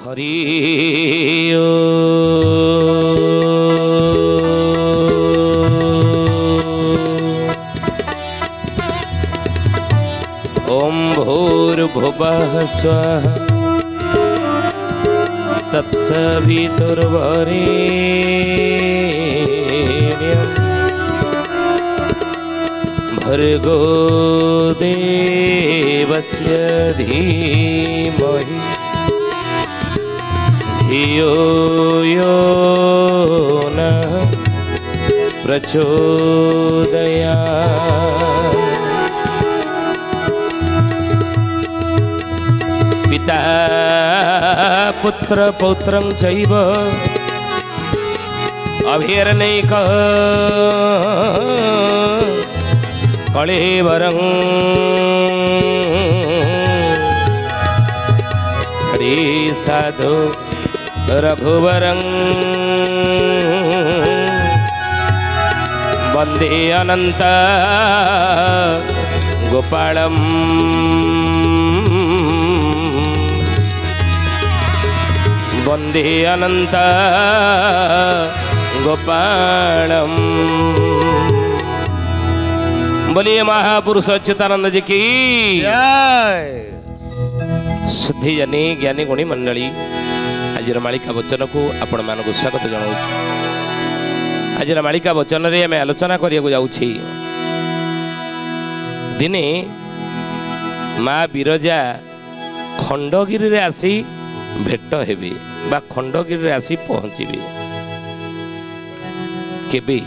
हरि ओम भूर्भुवः स्वः तत्सवितुर्वरेण्यं भर्गो देवस्य धीमहि धियो यो नः प्रचोदयात्। पिता पुत्र पौत्रं चैव अभिर्नैक कळेवरं हरि साधु रघुवरं वन्दे अनंत गोपालं वन्दे अनंत गोपालं। बोलिए महापुरुष अच्युतानंद जी की जय। शुद्धि जनी ज्ञानी गुणी मंडली आज मालिका वचन को आपण मानक स्वागत जनाऊँ। आज मालिका वचन रे आम आलोचना करिया जाऊँ। दिने माँ बिरजा खंडगिरी रे आसी भेट हेबे बा खंडगिरी रे आसी पहुँचबे। केबे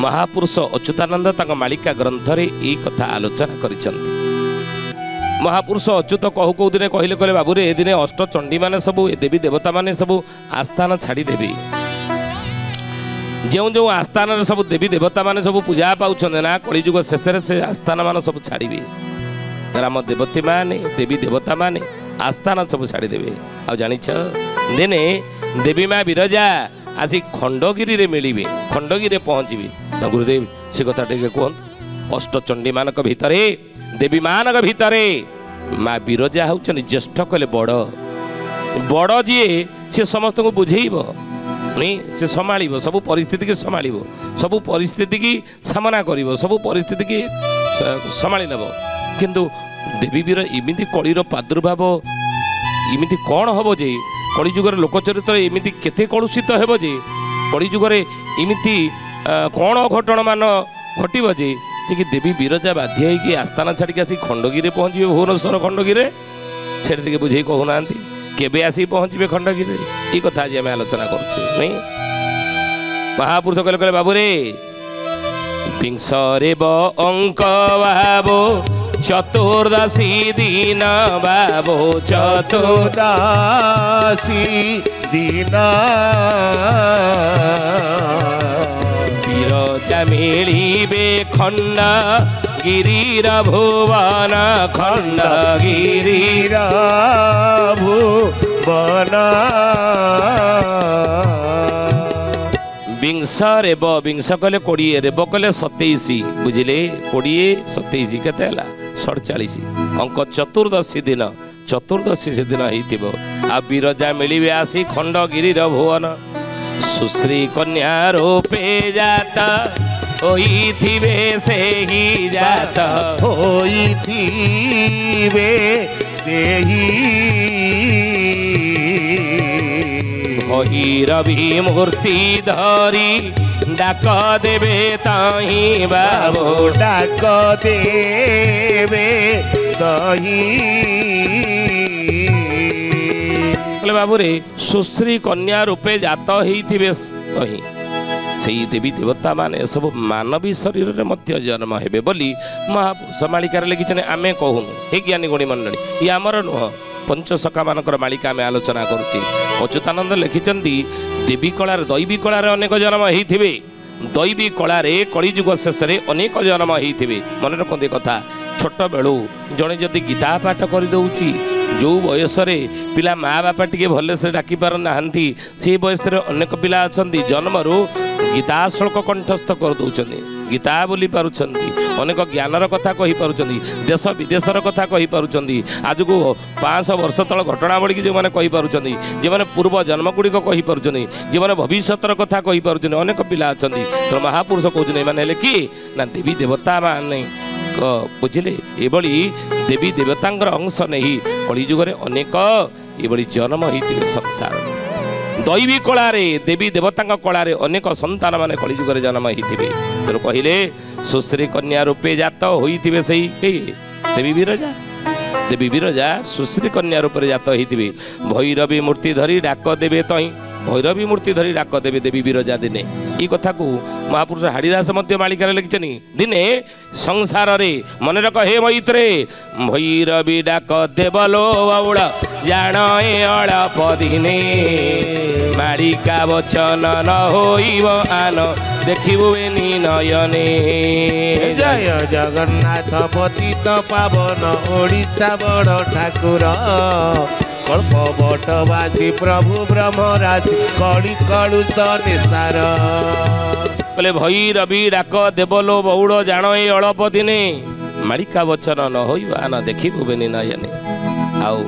महापुरुष अच्युतानंद तांका मालिका ग्रंथ रे ई कथा आलोचना करिसंती। महापुरुष अच्युत कहू कौ दिन कहले कहले बाबू रे ए दिने अष्टचंडी माने सबू देवी देवता माने सबू आस्थान छाड़ी देबे। जो जो आस्थान सब देवी देवता माने सब पूजा पाउछन ना कलिजुग शेष से आस्थान मान सब छाड़े। ग्राम देवती माने देवी देवता माने आस्थान सब छाड़ी देवे। आ जानिछ दिने देवी माँ बिरजा आसी खंडगिरी रे मिलिबे, खंडगिरी पहुँचबे। गुरुदेव से कथा टे कहत अष्टचंडी मानक भितरे देवी मानक भितरे माँ बिरजा होउछन ज्येष्ठ कहले बड़ बड़ जी से समस्त को बुझेइब नहीं से संभालिब सब परिस्थिति की संभालिब सब परिस्थिति की सामना करिब सब परिस्थिति की संभाली नेब। किंतु देवी वीर इमिति कलिर प्रादुर्भाव इमिति कौन हम जे कलिजुगर लोकचरित्र इमिति केते कलुषित हेब जे कलिजुगर इमिति कौन अघटन मान घटब जे कि देवी बिरजा बाध्य होगी आस्थान छाड़ी आसी खंडगिरी पहुँचे भुवनेश्वर खंडगिरी से बुझे कहूना केबे आसी पहुँचे खंडगिरी ये कथा आज आम आलोचना करुचे नहीं। महापुरुष कहले कहले बाबू रे विंशरे अंक बाबो चतुर्दशी दिन बाबो चतुर्दशी दिन बिरजा मिलिबे खंड गिरीर भुवन खंडगिरीर भुवन विंशरे विंश कले 20 रे कले 27 बुझिले 20 27 केते हला 47 अंक चतुर्दशी दिन चतुर्दशी से दिन होइतिबो। आ बिरजा मिलिबे आसी खंडगिरीर भुवन सुश्री कन्या रूपे जाता होइथिबे सेही जात होइथिबे सेही भैरवी मूर्ति धरी डाक देवे ताही बाबो डाक देवे ताही। बाबू रे सुश्री कन्या रूपे जात होइथिबे तही से देवी देवता माने सब मानवी शरीर रे मध्य जन्म हेबे बोली महापुरुष मालिकार लिखिछन। आमे कहूनु हे ज्ञानी गुणी मंडली ये आमर नुह पंचसखा मानकर मालिका आमे आलोचना करुचे। अच्युतानंद लिखिछन्ती देवी कलार दैवी कलार अनेक जन्म होइथिबे दैवी कलार कलिजुग शेष रे अनेक जन्म होइथिबे। मन रखते कथा छोट बेलू जड़े जदि गीता पाठ कर दउची जो बयस पिला माँ बापा टे भले से डाकी पार ना से बयस अनेक पिला अच्छा जन्मरू गीता श्लोक कंठस्थ कर दौरान ଗୀତା ବୋଲି ପାରୁଛନ୍ତି, ଅନେକ ଜ୍ଞାନର କଥା କହିପାରୁଛନ୍ତି, ଦେଶ ବିଦେଶର କଥା କହିପାରୁଛନ୍ତି, ଆଜକୁ 500 ବର୍ଷ ତଳ ଘଟଣାବଳୀକି ଯେଉଁମାନେ କହିପାରୁଛନ୍ତି, ଯେଉଁମାନେ ପୂର୍ବ ଜନ୍ମଗୁଡ଼ିକ କହିପାରୁଛନ୍ତି, ଯେଉଁମାନେ ଭବିଷ୍ୟତର କଥା କହିପାରୁଛନ୍ତି, ଅନେକ ପିଲା ଅଛନ୍ତି। ତେଣୁ ମହାପୁରୁଷ କହୁଛନ୍ତି ଏମାନେ ହେଲେ କି ନା ଦେବୀ ଦେବତା ମାନେ, ବୁଝିଲେ? ଏଭଳି ଦେବୀ ଦେବତାଙ୍କର ଅଂଶ ନେଇ କଳିଯୁଗରେ ଅନେକ ଏଭଳି ଜନ୍ମ ହେଇଥିବେ ସଂସାର। ଦୈବୀ କଳାରେ ଦେବୀ ଦେବତାଙ୍କ କଳାରେ ଅନେକ ସନ୍ତାନ ମାନେ କଳିଯୁଗରେ ଜନ୍ମ ହେଇଥିବେ। ତେଣୁ କହିଲେ ସୁଶ୍ରୀ କନ୍ୟା ରୂପେ ଜାତ ହୋଇଥିବେ ସେଇ ଦେବୀ ବିରଜା। ଦେବୀ ବିରଜା ସୁଶ୍ରୀ କନ୍ୟା ରୂପରେ ଜାତ ହେଇଥିବେ। ଭୈରବୀ ମୂର୍ତ୍ତି ଧରି ଡାକ ଦେବେ ତହିଁ, ଭୈରବୀ ମୂର୍ତ୍ତି ଧରି ଡାକ ଦେବେ ଦେବୀ ବିରଜା ଦିନେ। এই কথাକୁ ମହାପୁରୁଷ ହାଡ଼ିଦାସ ମଧ୍ୟ ମାଳିକାରେ ଲେଖିଛନ୍ତି। ଦିନେ ସଂସାରରେ ମନେ ରଖ ହେ ମୈତ୍ରେ, ଭୈରବୀ ଡାକ ଦେବଲୋ ବାଉଳ ଜାଣ ଏ ଅଳପ ଦିନେ, ମାଳିକା ବଚନ ନ ହୋଇବ ଆନ ଦେଖିବୁ ବେନି ନୟନେ। ଜୟ ଜଗନ୍ନାଥ ପତିତ ପାବନ ଓଡ଼ିଶା ବଡ଼ ଠାକୁର, କଳ୍ପବଟବାସୀ ପ୍ରଭୁ ବ୍ରହ୍ମ ରାଶି କଳି କଳୁଷ ନିସ୍ତାର। ବୋଲେ ଭୈରବୀ ଡାକ ଦେବଲୋ ବଉଳ ଜାଣ ଏ ଅଳପ ଦିନେ, ମାଳିକା ବଚନ ନ ହୋଇବ ଆନ ଦେଖିବୁ ବେନି ନୟନେ। ଆଉ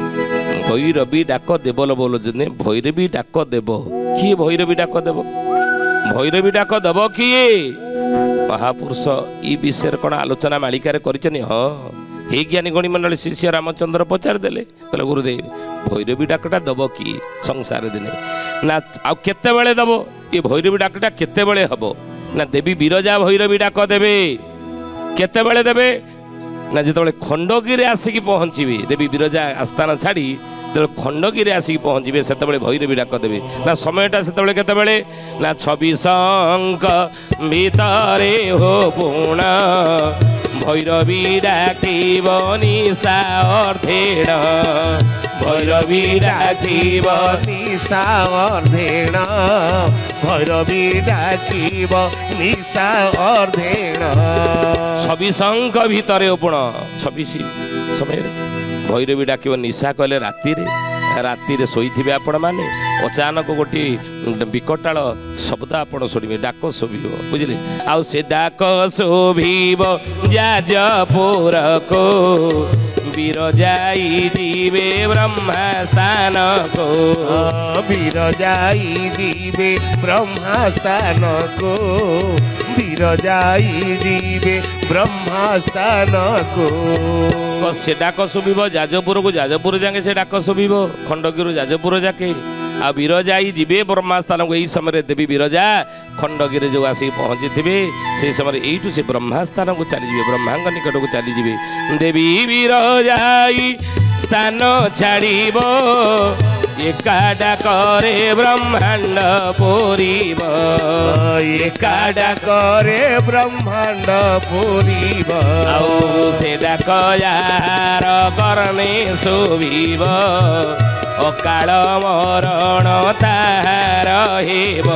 ଭୈରବୀ ଡାକ ଦେବଲ ବୋଲ ଦିନେ, ଭୈରବୀ ଡାକ ଦେବ କିଏ? ଭୈରବୀ ଡାକ ଦେବ, ଭୈରବୀ ଡାକ ଦେବ କିଏ? ମହାପୁରୁଷ এই ବିଷୟରେ କ'ଣ ଆଲୋଚନା ମାଳିକାରେ କରିଛନ୍ତି? ହଁ, ହେ ଜ୍ଞାନୀ ଗଣି ମଣ୍ଡଳୀ ଶିଷ୍ୟ ରାମଚନ୍ଦ୍ର ପଚାରିଦେଲେ, କହିଲେ ଗୁରୁଦେବ ଭୈରବୀ ଡାକଟା ଦେବ କିଏ ସଂସାର ଦିନେ? ନା ଆଉ କେତେବେଳେ ଦେବ? ଏ ଭୈରବୀ ଡାକଟା କେତେବେଳେ ହବ? ନା ଦେବୀ ବିରଜା ଭୈରବୀ ଡାକ ଦେବେ। କେତେବେଳେ ଦେବେ? ନା ଯେତେବେଳେ ଖଣ୍ଡଗିରିରେ ଆସିକି ପହଞ୍ଚିବେ, ଦେବୀ ବିରଜା ଆସ୍ଥାନ ଛାଡ଼ି ଯେତେବେଳେ ଖଣ୍ଡଗିରିରେ ଆସିକି ପହଞ୍ଚିବେ ସେତେବେଳେ ଭୈରବୀ ଡାକ ଦେବେ। ନା ସମୟଟା ସେତେବେଳେ କେତେବେଳେ? ନା 26 ଅଙ୍କ ଭିତରେ ହୋ ପୁଣ, ଭୈରବୀ ଡାକିବ ନିଶା ଅର୍ଧେଣ, ଭୈରବୀ ଡାକିବ ନିଶା ଅର୍ଧେଣ, ଭୈରବୀ ଡାକିବ ନିଶା ଅର୍ଧେଣ। 26 ଅଙ୍କ ଭିତରେ ପୁଣ 26 ସମୟରେ ଭୈରବୀ ଡାକିବ। ନିଶା କହିଲେ ରାତିରେ, ରାତିରେ ଶୋଇଥିବେ ଆପଣମାନେ, ଅଚାନକ ଗୋଟିଏ ବିକଟାଳ ଶବ୍ଦ ଆପଣ ଶୁଣିବେ, ଡାକ ଶୁଭିବ, ବୁଝିଲେ? ଆଉ ସେ ଡାକ ଶୁଭିବ ଯାଜପୁରକୁ, ବିରଜାଇ ଯିବେ ବ୍ରହ୍ମା ସ୍ଥାନକୁ, ବିରଜାଇ ଯିବେ ବ୍ରହ୍ମା ସ୍ଥାନକୁ, ବିରଜାଇ ଯିବେ ବ୍ରହ୍ମା ସ୍ଥାନକୁ। ସେ ଡାକ ଶୁଭିବ ଯାଜପୁରକୁ, ଯାଜପୁର ଯାକେ ସେ ଡାକ ଶୁଭିବ, ଖଣ୍ଡଗିରିରୁ ଯାଜପୁର ଯାକେ। ଆଉ ବିରଜାଇ ଯିବେ ବ୍ରହ୍ମା ସ୍ଥାନକୁ। ଏଇ ସମୟରେ ଦେବୀ ବିରଜା ଖଣ୍ଡଗିରି ଯେଉଁ ଆସିକି ପହଞ୍ଚିଥିବେ, ସେହି ସମୟରେ ଏଇଠୁ ସେ ବ୍ରହ୍ମା ସ୍ଥାନକୁ ଚାଲିଯିବେ, ବ୍ରହ୍ମାଙ୍କ ନିକଟକୁ ଚାଲିଯିବେ। ଦେବୀ ବିରଜାଇ ସ୍ଥାନ ଛାଡ଼ିବ, ଏକା ଡାକରେ ବ୍ରହ୍ମାଣ୍ଡ ପୁରିବ, ଏକା ଡାକରେ ବ୍ରହ୍ମାଣ୍ଡ ପୁରିବ। ଆଉ ସେ ଡାକ ଯାହାର କର୍ଣ୍ଣେ ଶୁଭିବ, ଅକାଳ ମରଣ ତାହାର ହେବ,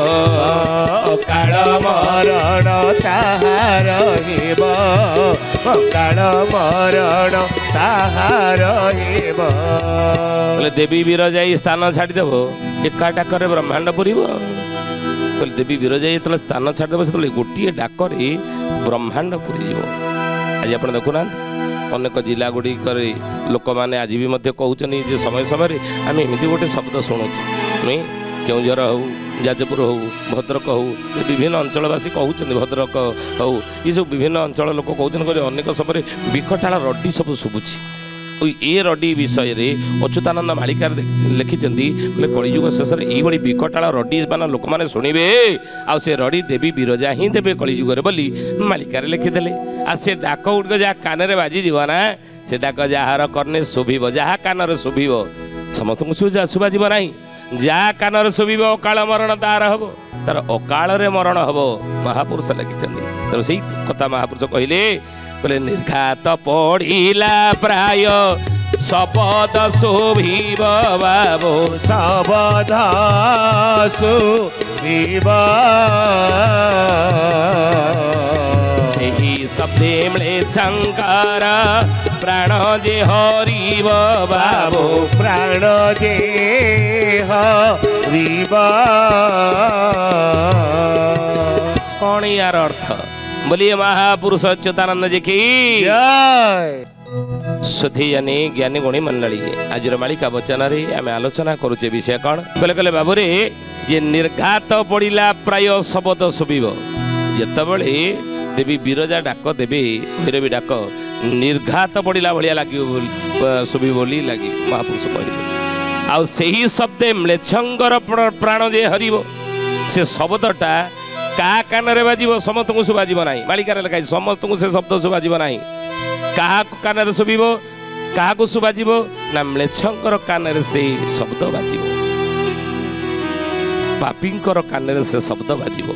ଅକାଳ ମରଣ ତାହାର ହେବ, ଅକାଳ ମରଣ ତାହାର ହେବ। ବୋଲେ ଦେବୀ ବିରଜାଇ ସ୍ଥାନ ଛାଡ଼ିଦେବ, ଏକା ଡାକରେ ବ୍ରହ୍ମାଣ୍ଡ ପୁରିବ। କହିଲେ ଦେବୀ ବିରଜାଇ ଯେତେବେଳେ ସ୍ଥାନ ଛାଡ଼ିଦେବ, ସେତେବେଳେ ଗୋଟିଏ ଡାକରେ ବ୍ରହ୍ମାଣ୍ଡ ପୁରିଯିବ। ଆଜି ଆପଣ ଦେଖୁନାହାନ୍ତି ଅନେକ ଜିଲ୍ଲା ଗୁଡ଼ିକରେ ଲୋକମାନେ ଆଜି ବି ମଧ୍ୟ କହୁଛନ୍ତି ଯେ ସମୟ ସମୟରେ ଆମେ ଏମିତି ଗୋଟେ ଶବ୍ଦ ଶୁଣୁଛୁ, ନୁହେଁ? କେଉଁଝର ହେଉ, ଯାଜପୁର ହେଉ, ଭଦ୍ରକ ହେଉ, ବିଭିନ୍ନ ଅଞ୍ଚଳବାସୀ କହୁଛନ୍ତି, ଭଦ୍ରକ ହେଉ, ଏସବୁ ବିଭିନ୍ନ ଅଞ୍ଚଳ ଲୋକ କହୁଛନ୍ତି, କହିଲେ ଅନେକ ସମୟରେ ବିକଟାଳ ରଡ଼ି ସବୁ ଶୁଭୁଛି। ଏ ରଡ଼ି ବିଷୟରେ ଅଚ୍ୟୁତାନନ୍ଦ ମାଳିକାରେ ଲେଖିଛନ୍ତି, କହିଲେ କଳିଯୁଗ ଶେଷରେ ଏଇଭଳି ବିକଟାଳ ରଡ଼ି ମାନ ଲୋକମାନେ ଶୁଣିବେ, ଆଉ ସେ ରଡ଼ି ଦେବୀ ବିରଜା ହିଁ ଦେବେ କଳିଯୁଗରେ ବୋଲି ମାଳିକାରେ ଲେଖିଦେଲେ। ଆଉ ସେ ଡାକ ଗୁଡ଼ିକ ଯାହା କାନରେ ବାଜିଯିବ ନା, ସେ ଡାକ ଯାହାର କର୍ଣ୍ଣେ ଶୁଭିବ, ଯାହା କାନରେ ଶୁଭିବ, ସମସ୍ତଙ୍କୁ ଶୁଭାଯିବ ନାହିଁ। ଯାହା କାନରେ ଶୁଭିବ ଅକାଳ ମରଣ ତାର ହବ, ତାର ଅକାଳରେ ମରଣ ହବ, ମହାପୁରୁଷ ଲେଖିଛନ୍ତି। ତେଣୁ ସେଇ କଥା ମହାପୁରୁଷ କହିଲେ, କହିଲେ ନିର୍ଘାତ ପଡ଼ିଲା ପ୍ରାୟ ଶବଦ ଶୁଭିବ ବାବୁ, ଶବଦ ଶୁଭିବ, ସେହି ଶବ୍ଦେ ମିଳେ ଶଙ୍କର ପ୍ରାଣ ଯେ ହରିବ ବାବୁ, ପ୍ରାଣ ଯେ ହରିବ। କ'ଣ ୟାର ଅର୍ଥ? बोलिए महापुरुष अच्युतानंद जी की जय। सुधीयानी ज्ञानी गुणी मंडली आज मालिका वचन आम आलोचना करुचे विषय कौन कहले कहले बाबूरे जे निर्घात पड़ा प्राय शब्द शुभ जितेबले देवी विरजा डाक देवी भैरवी डाक निर्घात पड़ा भाया लगे शुभ बोली लगे महापुरुष कहले आउ सही शब्द म्लेच्छंगर प्राण जे हर से शब्दटा का कान बाजिब समस्त को शुभाजिब ना मालिकार लिखाई समस्त को से शब्द शुभाजिब ना क्या कान शुभ क्या शुभाजिब ना म्लेच्छंकर कान से शब्द बाजिब पापींकर कान से शब्द बाजिब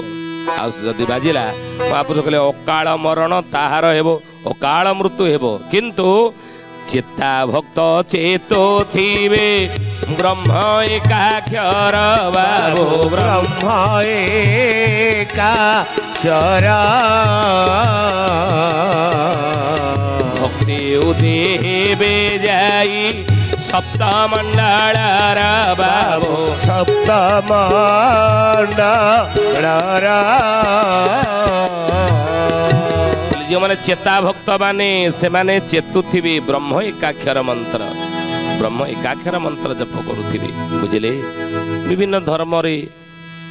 आदि बाजिला महापुरुष कहले अकाल मरण ताहार हेबो अकाल मृत्यु हेबो किंतु चेता भक्त चेतो थिबे ब्रह्म एकाक्षर बाबो ब्रह्म एकाक्षर भक्ति उदेबे जाई सप्तमंडल बाबो सप्तमंडल जो माने चेता भक्त माने से माने चेतुथिबे ब्रह्म एकाक्षर मंत्र ब्रह्म एकाक्षर मंत्र जप करुथिबे बुझिले विभिन्न धर्म रे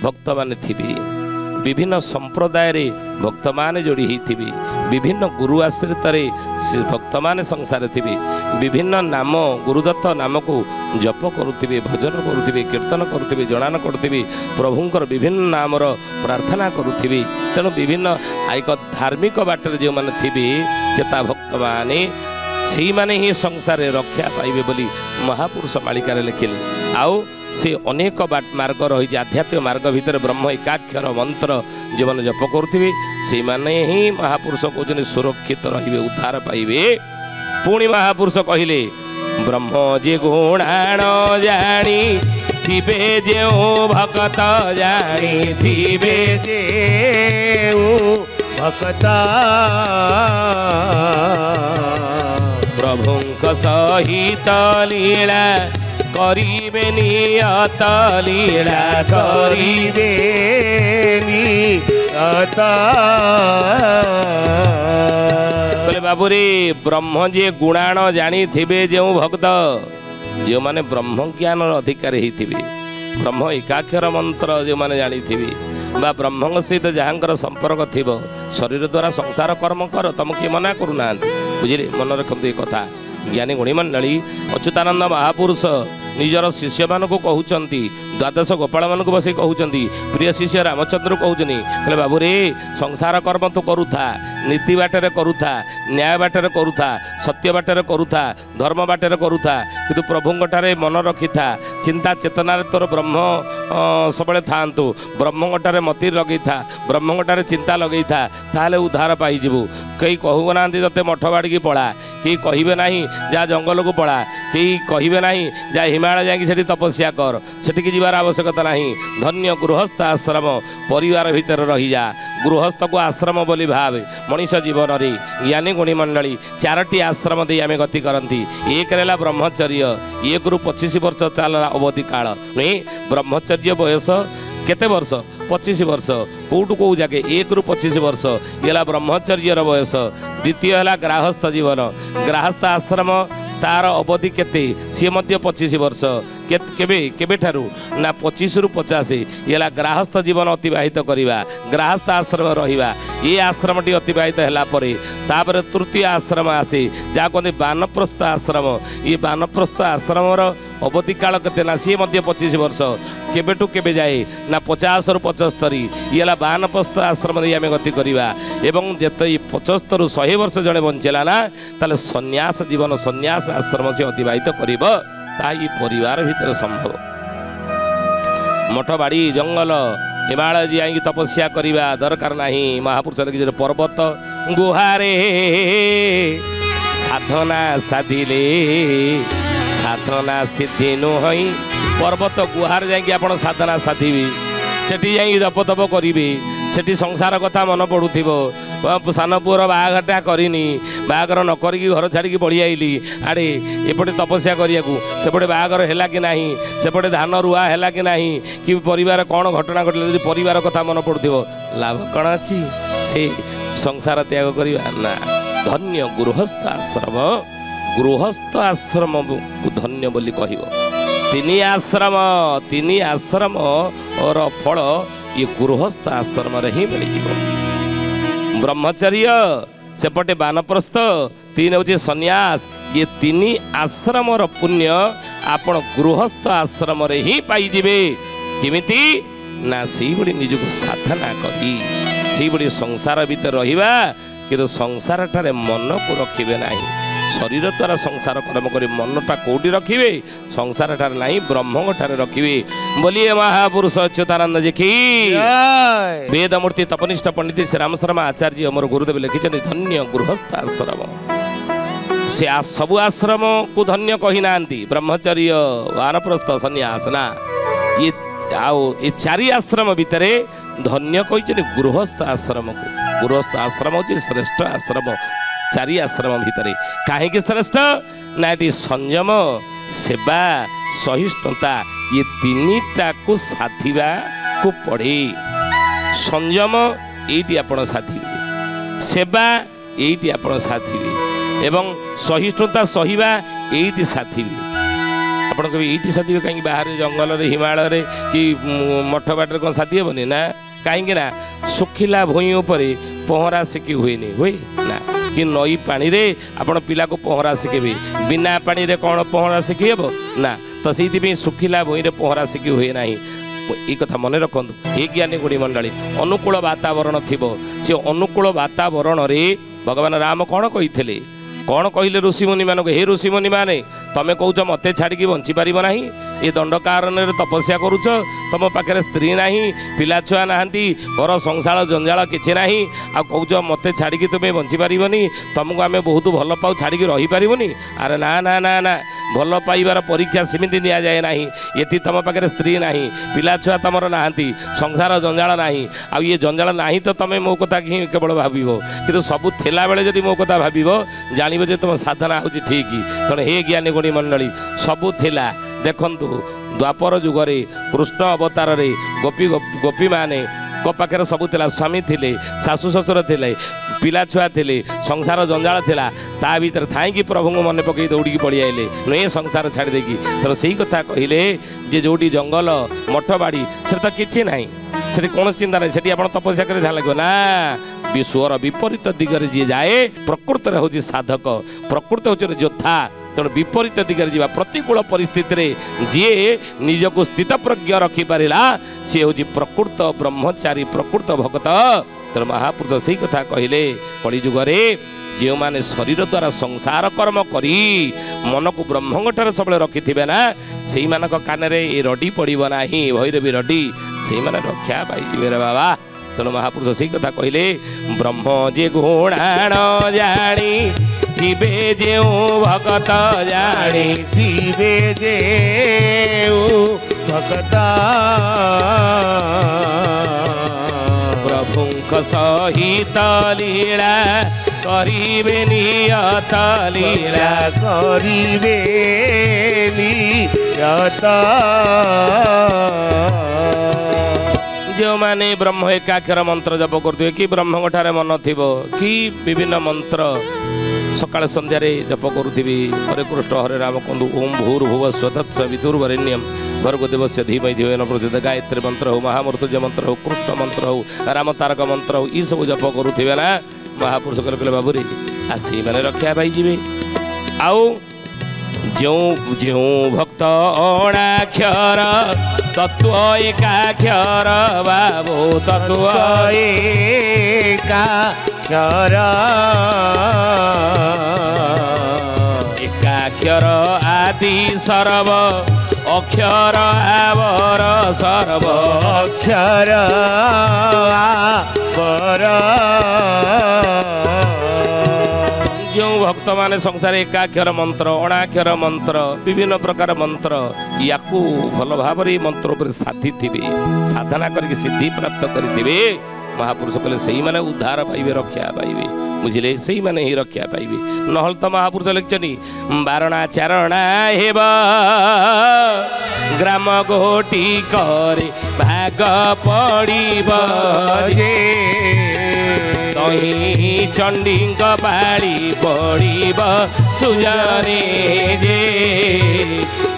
भक्त माने थिबे विभिन्न संप्रदाय रे भक्त माने जोड़ी हिथिबे विभिन्न गुरु आश्रित रे भक्त माने संसार थिबे विभिन्न नाम गुरुदत्त नाम को जप करुथिबे भजन करुथिबे कीर्तन करुथिबे जणान करुथिबे प्रभुंकर विभिन्न नामर प्रार्थना करुथिबे तेणु विभिन्न आइक धार्मिक बाटर जो माने थिबे चेता भक्त माने से माने ही संसार रक्षा पाइबे बोली महापुरुष मालिकार लिखिले आउ से अनेक मार्ग रही आध्यात्मिक मार्ग भितर ब्रह्म एकाक्षर मंत्र जो मैंने जप करुवे से माने ही महापुरुष कहते सुरक्षित रे उद्धार पाइबे पुणी महापुरुष कहले ब्रह्म जे गुणाण जानी थिबे जे भक्त जानी थिबे जे भक्त प्रभुंक सहित लीला करिबे नियत लीला करिबे नियत बोले बाबूरे ब्रह्म जे गुणाण जानी थिबे जो भक्त जो माने ब्रह्म ज्ञान अधिकारी ही थिबे ब्रह्म एकाक्षर मंत्र जो माने जानी थिबे बा ब्रह्म सहित जहाँकर संपर्क थिबो शरीर द्वारा संसार कर्म कर तुम किए मना करूना बुझे मन रखते ये कथा ज्ञानी गुणी मंडली अच्युतानंद महापुरुष निजर शिष्य मान कहते द्वादश गोपाल मान बस कहते प्रिय शिष्य रामचंद्र कहते कहले बाबू रे संसार कर्म तो करुथा नीति बाटर करुथा न्याय बाटर करुथा सत्य बाटर करुथा धर्म बाटर करुथा किंतु प्रभुंगठारे मन रखी था चिंता चेतना तोर ब्रह्म सब थांतु ब्रह्मंगठारे मति लगे था ब्रह्मंगठारे चिंता लगे था ताहले उद्धार पाइबू कई कहूना ते मठ बाड़ी पड़ा कई कहे ना जा जंगल को पड़ा कई कहे ना जा हिमालय जाकि तपस्या कर सेठिकी जीवार आवश्यकता नहीं धन्य गृहस्थ आश्रम परिवार भितर रही जा गृहस्थ को आश्रम बोली भावे मनीष जीवन रे ज्ञानी गुणी मंडली चारोटी आश्रम दे आमे गति करती एक रहा ब्रह्मचर्य 1 ରୁ 25 वर्ष चला अवधि काल नहीं ब्रह्मचर्य बयस केते वर्ष 25 वर्ष कौटू कौ जगह 1 ରୁ 25 वर्ष ये ब्रह्मचर्यर बयस द्वितीय है गृहस्थ जीवन गृहस्थ आश्रम तार अवधि केते सी 25 वर्ष केबे ठारू ना 25 ରୁ 50 ये गृहस्थ जीवन अतिवाहित करवा गृहस्थ आश्रम रहिबा ये आश्रम टी अतिवाहित है तापर तृतीय आश्रम आसे जहाँ कहते बानप्रस्थ आश्रम ये बानप्रस्थ आश्रम अवधि काल केते ना सी 25 वर्ष केबेटू केबे जाए ना 50 ରୁ 75 ये बानप्रस्थ आश्रम आम गति करवा एवं जिते 75 ରୁ 100 वर्ष जड़े बंचेला ना ताले सन्यास जीवन सन्यास आश्रम से अतिवाहित कर परिवार भितर संभव मठ बाड़ी जंगल हिमालय जाई तपस्या करवा दरकार नहीं महापुरुष पर्वत गुहारे साधना साधिले साधना सिद्धि नुहई पर्वत गुहार जाकि आप साधना साधिबे सेठी जाई जप तप करेंगे सेठी संसार कथा मन पड़ुथिबो सान पुअर बाहाघरटा करनी बाहाघर न करिकी घर छाड़ी पड़ी आईली आड़े एपटे तपस्या करिया सेपटे बाहाघर है कि ना सेपटे धान रुआ है कि ना कि परिवार कौन घटना घटला परिवार कथा मन पड़ुथिबो लाभ कौन अच्छी से ସଂସାର ତ୍ୟାଗ କରିବା ନା। ଧନ୍ୟ ଗୃହସ୍ଥ ଆଶ୍ରମକୁ ଧନ୍ୟ ବୋଲି କହିବ। ତିନି ଆଶ୍ରମର ଫଳ ଇଏ ଗୃହସ୍ଥ ଆଶ୍ରମରେ ହିଁ ମିଳିଯିବ। ବ୍ରହ୍ମଚର୍ଯ୍ୟ ସେପଟେ ବାନପ୍ରସ୍ଥ, 3 ହେଉଛି ସନ୍ନ୍ୟାସ। ଇଏ 3 ଆଶ୍ରମର ପୁଣ୍ୟ ଆପଣ ଗୃହସ୍ଥ ଆଶ୍ରମରେ ହିଁ ପାଇଯିବେ। କେମିତି ନା ସେଇଭଳି ନିଜକୁ ସାଧନା କରି ସେଇଭଳି ସଂସାର ଭିତରେ ରହିବା, କିନ୍ତୁ ସଂସାରଠାରେ ମନକୁ ରଖିବେ ନାହିଁ। ଶରୀର ଦ୍ୱାରା ସଂସାର କର୍ମ କରି ମନଟା କେଉଁଠି ରଖିବେ? ସଂସାରଠାରେ ନାହିଁ, ବ୍ରହ୍ମଙ୍କଠାରେ ରଖିବେ। ବୋଲିଏ ମହାପୁରୁଷ ଅଚ୍ୟୁତାନନ୍ଦ ଜି କି ବେଦମୂର୍ତ୍ତି ତପନିଷ୍ଠ ପଣ୍ଡିତ ଶ୍ରୀରାମ ଶର୍ମା ଆଚାର୍ଯ୍ୟ ମୋର ଗୁରୁଦେବ ଲେଖିଛନ୍ତି ଧନ୍ୟ ଗୃହସ୍ଥ ଆଶ୍ରମ। ସେ ସବୁ ଆଶ୍ରମକୁ ଧନ୍ୟ କହିନାହାନ୍ତି, ବ୍ରହ୍ମଚର୍ଯ୍ୟ ବାନପ୍ରସ୍ଥ ସନ୍ନ୍ୟାସ ନା। ଆଉ ଏ 4 ଆଶ୍ରମ ଭିତରେ ଧନ୍ୟ କହିଛନ୍ତି ଗୃହସ୍ଥ ଆଶ୍ରମକୁ। ଗୃହସ୍ଥ ଆଶ୍ରମ ହେଉଛି ଶ୍ରେଷ୍ଠ ଆଶ୍ରମ 4 ଆଶ୍ରମ ଭିତରେ। କାହିଁକି ଶ୍ରେଷ୍ଠ? ନା ଏଠି ସଂଯମ, ସେବା, ସହିଷ୍ଣୁତା ଇଏ 3ଟାକୁ ସାଧିବାକୁ ପଡ଼େ। ସଂଯମ ଏଇଠି ଆପଣ ସାଧିବେ, ସେବା ଏଇଠି ଆପଣ ସାଧିବେ, ଏବଂ ସହିଷ୍ଣୁତା ସହିବା ଏଇଠି ସାଧିବେ। ଆପଣ କହିବେ ଏଇଠି ସାଧିବେ କାହିଁକି? ବାହାରେ ଜଙ୍ଗଲରେ, ହିମାଳୟରେ କି ମଠ ବାଟରେ କ'ଣ ସାଧି ହେବନି? ନା। କାହିଁକି ନା ଶୁଖିଲା ଭୂଇଁ ଉପରେ ପହଁରା ଶିଖି ହୁଏନି, ହୁଏ ନା। କି ନଈ ପାଣିରେ ଆପଣ ପିଲାକୁ ପହଁରା ଶିଖେଇବେ, ବିନା ପାଣିରେ କ'ଣ ପହଁରା ଶିଖି ହେବ? ନା। ତ ସେଇଥିପାଇଁ ଶୁଖିଲା ଭୂଇଁରେ ପହଁରା ଶିଖି ହୁଏ ନାହିଁ। এই কথা মনে রাখন্তু। হে জ্ঞানী গুণী মণ্ডলী, অনুকূল বাতাবরণ থিব, সে অনুকূল বাতাবরণরে ভগবান রাম କ'ଣ କହିଥିଲେ? କ'ଣ କହିଲେ ଋଷିମୁନି ମାନଙ୍କୁ? ହେ ଋଷିମୁନି ମାନେ, ତମେ କହୁଛ ମୋତେ ଛାଡ଼ିକି ବଞ୍ଚିପାରିବ ନାହିଁ? ଏ ଦଣ୍ଡକାରଣ୍ୟରେ ତପସ୍ୟା କରୁଛ, ତମ ପାଖରେ ସ୍ତ୍ରୀ ନାହିଁ, ପିଲାଛୁଆ ନାହାନ୍ତି, ଘର ସଂସାର ଜଞ୍ଜାଳ କିଛି ନାହିଁ, ଆଉ କହୁଛ ମୋତେ ଛାଡ଼ିକି ତୁମେ ବଞ୍ଚିପାରିବନି, ତମକୁ ଆମେ ବହୁତ ଭଲ ପାଉ, ଛାଡ଼ିକି ରହିପାରିବୁନି? ଆରେ ନା ନା ନା ନା, ଭଲ ପାଇବାର ପରୀକ୍ଷା ସେମିତି ନିଆଯାଏ ନାହିଁ। ଏଠି ତମ ପାଖରେ ସ୍ତ୍ରୀ ନାହିଁ, ପିଲାଛୁଆ ତମର ନାହାନ୍ତି, ସଂସାର ଜଞ୍ଜାଳ ନାହିଁ, ଆଉ ଇଏ ଜଞ୍ଜାଳ ନାହିଁ ତ ତମେ ମୋ କଥା ହିଁ କେବଳ ଭାବିବ। କିନ୍ତୁ ସବୁ ଥିଲାବେଳେ ଯଦି ମୋ କଥା ଭାବିବ, ଜାଣିବ ଯେ ତୁମ ସାଧନା ହେଉଛି ଠିକ୍। ତେଣୁ ହେ ଜ୍ଞାନୀ ଗୁଣୀ ମଣ୍ଡଳୀ, ସବୁ ଥିଲା। ଦେଖନ୍ତୁ ଦ୍ୱାପର ଯୁଗରେ କୃଷ୍ଣ ଅବତାରରେ ଗୋପୀମାନେ ପାଖରେ ସବୁ ଥିଲା। ସ୍ୱାମୀ ଥିଲେ, ଶାଶୁ ଶ୍ୱଶୁର ଥିଲେ, ପିଲାଛୁଆ ଥିଲେ, ସଂସାର ଜଞ୍ଜାଳ ଥିଲା। ତା ଭିତରେ ଥାଇକି ପ୍ରଭୁଙ୍କୁ ମନେ ପକାଇ ଦୌଡ଼ିକି ପଳେଇ ଆଇଲେ, ନୁହେଁ ସଂସାର ଛାଡ଼ି ଦେଇକି। ତେଣୁ ସେଇ କଥା କହିଲେ ଯେ ଯେଉଁଠି ଜଙ୍ଗଲ, ମଠ ବାଡ଼ି, ସେଠି ତ କିଛି ନାହିଁ, ସେଠି କୌଣସି ଚିନ୍ତା ନାହିଁ, ସେଠି ଆପଣ ତପସ୍ୟା କରି ଧ୍ୟାନ ଲାଗିବ ନା। ବିଶ୍ୱର ବିପରୀତ ଦିଗରେ ଯିଏ ଯାଏ ପ୍ରକୃତରେ ହେଉଛି ସାଧକ, ପ୍ରକୃତ ହେଉଛି ଯୋଦ୍ଧା। ତେଣୁ ବିପରୀତ ଦିଗରେ ଯିବା, ପ୍ରତିକୂଳ ପରିସ୍ଥିତିରେ ଯିଏ ନିଜକୁ ସ୍ଥିତପ୍ରଜ୍ଞ ରଖିପାରିଲା ସିଏ ହେଉଛି ପ୍ରକୃତ ବ୍ରହ୍ମଚାରୀ, ପ୍ରକୃତ ଭକ୍ତ। ତେଣୁ ମହାପୁରୁଷ ସେଇ କଥା କହିଲେ, କଳିଯୁଗରେ ଯେଉଁମାନେ ଶରୀର ଦ୍ୱାରା ସଂସାର କର୍ମ କରି ମନକୁ ବ୍ରହ୍ମଙ୍କଠାରେ ସବୁବେଳେ ରଖିଥିବେ ନା, ସେଇମାନଙ୍କ କାନରେ ଏ ରଡ଼ି ପଡ଼ିବ ନାହିଁ, ଭୈରବୀ ରଡ଼ି, ସେଇମାନେ ରକ୍ଷା ପାଇଯିବେ ରେ ବାବା। ତେଣୁ ମହାପୁରୁଷ ସେଇ କଥା କହିଲେ, ବ୍ରହ୍ମ ଯେ ଗୁଣାଣ ଜାଣି ଥିବେ ଯେଉଁ ଭଗତ ଜାଣି ଥିବେ ଯେଉଁ ଭଗତ ପ୍ରଭୁଙ୍କ ସହିତ ଲୀଳା କରିବେ ନିୟତ ଲୀଳା କରିବେ ନିୟତ। ଯେଉଁମାନେ ବ୍ରହ୍ମ ଏକାକ୍ଷର ମନ୍ତ୍ର ଜପ କରୁଥିବେ, କି ବ୍ରହ୍ମଙ୍କଠାରେ ମନ ଥିବ, କି ବିଭିନ୍ନ ମନ୍ତ୍ର ସକାଳେ ସନ୍ଧ୍ୟାରେ ଜପ କରୁଥିବି, ହରେ କୃଷ୍ଣ ହରେ ରାମ କୁହନ୍ତୁ, ଓಂ ଭୂର୍ଭୁବ ସ୍ୱତତ୍ସ ବିତୁର୍ବରେଣ୍ୟମ୍ ଭର୍ଗୋ ଦେବସ୍ୟ ଧୀମହି ଧିୟୋ ନ ପ୍ରଚୋଦୟାତ୍। ଗାୟତ୍ରୀ ମନ୍ତ୍ର ହଉ, ମହାମୃତ୍ୟୁଞ୍ଜୟ ମନ୍ତ୍ର ହଉ, କୃଷ୍ଣ ମନ୍ତ୍ର ହଉ, ରାମ ତାରକ ମନ୍ତ୍ର ହଉ, ଏସବୁ ଜପ କରୁଥିବେ ନା। ମହାପୁରୁଷ କହିଲେ ବାବୁରେ ଆ ସେଇମାନେ ରକ୍ଷା ପାଇଯିବେ। ଆଉ ଯେଉଁ ଭକ୍ତ ଅଣାକ୍ଷର ତତ୍ଵ ଏକାକ୍ଷର ବାବୁ, ତତ୍ଵ ଏକାକ୍ଷର ଏକାକ୍ଷର ଆଦି ସର୍ବ ଅକ୍ଷର ଆବର ସର୍ବ ଅକ୍ଷର ଆବର। ଯେଉଁ ଭକ୍ତମାନେ ସଂସାର ଏକାକ୍ଷର ମନ୍ତ୍ର, ଅଣାକ୍ଷର ମନ୍ତ୍ର, ବିଭିନ୍ନ ପ୍ରକାର ମନ୍ତ୍ର, ୟାକୁ ଭଲ ଭାବରେ ମନ୍ତ୍ର ଉପରେ ସାଧିଥିବେ, ସାଧନା କରିକି ସିଦ୍ଧି ପ୍ରାପ୍ତ କରିଥିବେ, ମହାପୁରୁଷ କହିଲେ ସେଇମାନେ ଉଦ୍ଧାର ପାଇବେ, ରକ୍ଷା ପାଇବେ। ବୁଝିଲେ, ସେଇମାନେ ହିଁ ରକ୍ଷା ପାଇବେ। ନହେଲେ ତ ମହାପୁରୁଷ ଲେଖିଛନ୍ତି, ବାରଣା ଚାରଣା ହେବ ଗ୍ରାମ ଗୋଟି କରି ଭାଗ ପଡ଼ିବ ଯେ तही चंडी पाड़ी पड़ब सुजने जे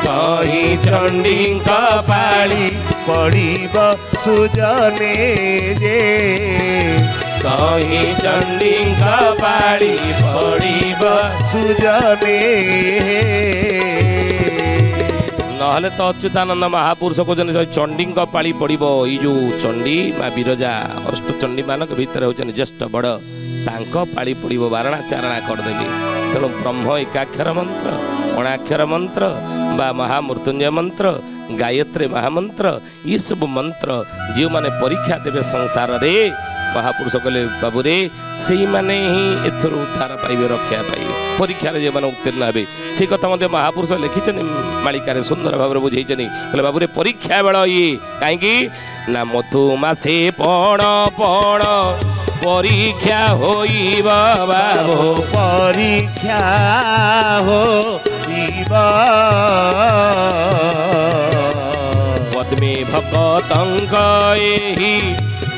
तही चंडी पाळी पड़िब सुजने जे तही चंडी पाड़ी पड़ब सुजने नहले तो अच्युतानंद महापुरुष कहते चंडी पाड़ी पड़ब ये जो चंडी माँ विरजा अष्ट चंडी मान भितर होचन ज्येष्ठ बड़ तांक पाड़ी पड़ब बारणा चारणा करदेवी तेणु ब्रह्म एकाक्षर मंत्र अणाक्षर मंत्र बा महामृत्युंजय मंत्र गायत्री महामंत्र ये सब मंत्र जो माने परीक्षा देवे संसार रे महापुरुष कहले बाबू रे से माने ही एथर उद्धार पाइबे रक्षा पाइबे परीक्षा रे जे माने उत्तीर्ण हेबे से कथा मते महापुरुष लिखिछन मालिका रे सुंदर भाव रे बुझैछनी कहले बाबू रे परीक्षा बेଳ ये काहेकि ना मधु मासे पण पण परीक्षा होइब बाबू परीक्षा होइब पद्मे भक्तंक एही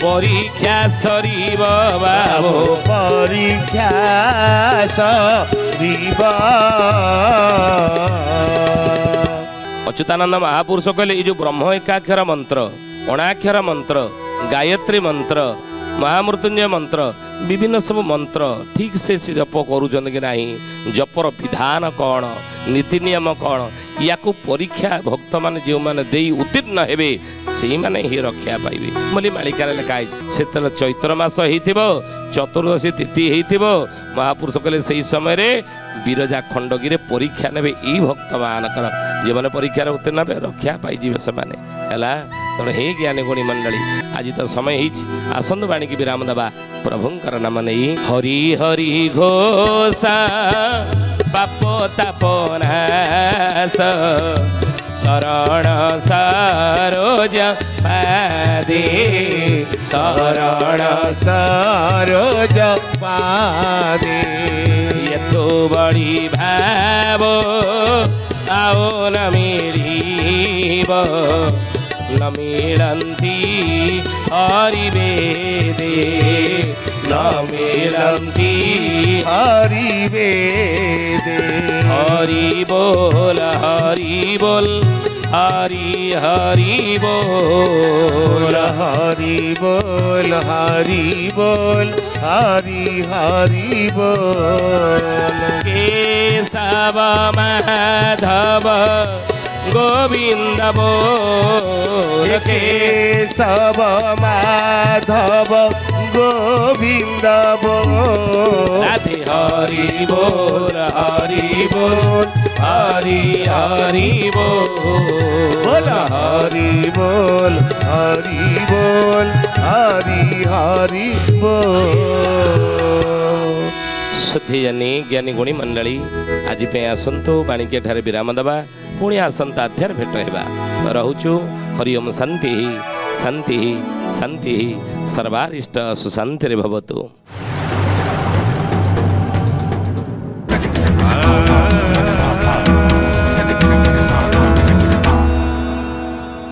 परीक्षा सरीब बाबू परीक्षा सरीब अच्युतानंद महापुरुष कहले ये जो ब्रह्म एकाक्षर मंत्र अणाक्षर मंत्र गायत्री मंत्र महामृत्युंजय मंत्र विभिन्न सब मंत्र ठीक से जप करुचन कि नहीं जपर विधान कौन नीति नियम कौन या परीक्षा भक्त मान जो मैंने दे उत्तीर्ण हेबे से माने ही रक्षा पाइबे बोली मालिका लिखाई से चैत्र मास हो चतुर्दशी तिथि हो महापुरुष कहले से समय रे विरजा खंडगी परीक्षा ने भक्त मानकर जो मैंने परीक्षा उत्तीर्ण हे रक्षा पाइबे से तेणु हे ज्ञानी गुणी मंडली आज तो समय आसंतु बाणी की विराम दबा प्रभुंकर नाम नहीं हरि हरि घोषा पाप तापनाश शरण सरोज पादे शरण सरोज पादे यथो बड़ी भाव आओ न मिलिब न मिलन्ति हरिवेदे न मिलन्ति हरिवेदे हरि बोल हरि बोल हरि हरि बोल हरि बोल हरि बोल हरि हरि बोल केशव माधव गोविंद बोल केशव माधव गोविंद बोल राधे हरि बोल हरि बोल हरि हरि बोल हरि बोल हरि बोल हरि हरि बोल शुद्धिजनी ज्ञानी गुणी मंडली आज पे आसंतु बाणिके ठारे विराम दबा पुणी आसंता अध्याय भेट हेबा रहुचु हरि ओम शांति शांति शांति सर्वारिष्ट सुशांति भवतु।